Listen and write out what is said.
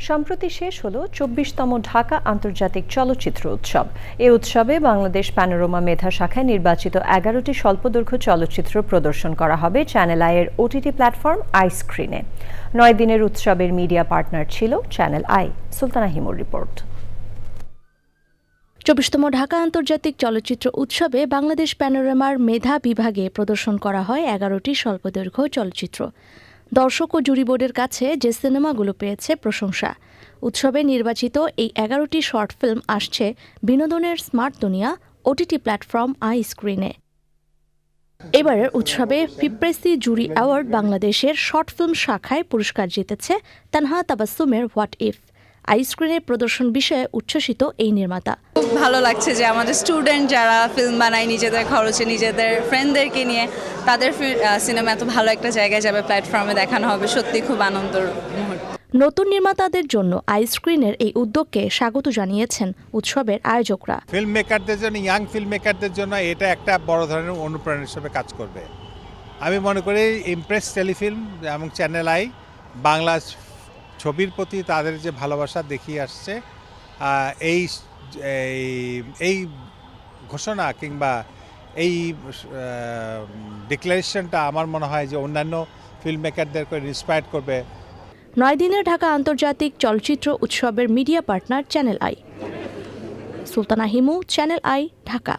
সম্প্রতি শেষ হলো ২৪তম ঢাকা আন্তর্জাতিক চলচ্চিত্র উৎসব। এই উৎসবে বাংলাদেশ প্যানোরামা মেধা শাখায় নির্বাচিত ১১টি স্বল্পদৈর্ঘ্য চলচ্চিত্র প্রদর্শন করা হবে চ্যানেল আই এর ওটিটি প্ল্যাটফর্ম আই স্ক্রিনে। ৯ দিনের উৎসবের মিডিয়া পার্টনার ছিল চ্যানেল আই। সুলতানা হিমুর রিপোর্ট। ২৪তম ঢাকা আন্তর্জাতিক চলচ্চিত্র উৎসবে বাংলাদেশ প্যানোরামার মেধা বিভাগে প্রদর্শন করা হয় ১১টি স্বল্পদৈর্ঘ্য চলচ্চিত্র। দর্শক ও জুরি বোর্ডের কাছে যে সিনেমাগুলো পেয়েছে প্রশংসা। উৎসবে নির্বাচিত এই ১১টি শর্ট ফিল্ম আসছে বিনোদনের স্মার্ট দুনিয়া ওটিটি প্ল্যাটফর্ম আই স্ক্রিনে। এবারের উৎসবে ফিপ্রেসি জুরি অ্যাওয়ার্ড বাংলাদেশের শর্ট ফিল্ম শাখায় পুরস্কার জিতেছে তানহা তাবাসসুমের হোয়াট ইফ। আই স্ক্রিনে প্রদর্শন বিষয়ে উচ্ছ্বসিত এই নির্মাতা। খুব ভালো লাগছে যে আমাদের স্টুডেন্ট যারা ফিল্ম বানায় নিজেদের খরচে নিজেদের ফ্রেন্ডদেরকে নিয়ে তাদের সিনেমা এত ভালো একটা জায়গায় যাবে, প্ল্যাটফর্মে দেখানো হবে, সত্যি খুব আনন্দের মুহূর্ত। নতুন নির্মাতাদের জন্য আই স্ক্রিনের এই উদ্যোগকে স্বাগত জানিয়েছেন উৎসবের আয়োজকরা। ফিল্ম মেকারদের জন্য, ইয়াং ফিল্ম মেকারদের জন্য এটা একটা বড় ধরনের অনুপ্রেরণা হিসেবে কাজ করবে। আমি মনে করি ইমপ্রেস টেলিফিল্ম এবং চ্যানেল আই বাংলা ছবির প্রতি তাদের যে ভালোবাসা দেখিয়ে আসছে, এই এই ঘোষণা কিংবা এই ডিক্লারেশনটা আমার মনে হয় যে অন্যান্য ফিল্ম মেকারদেরকে ইন্সপায়ার করবে। ৯ দিনের ঢাকা আন্তর্জাতিক চলচ্চিত্র উৎসবের media partner channel i. Sultana Himu, channel I, Dhaka.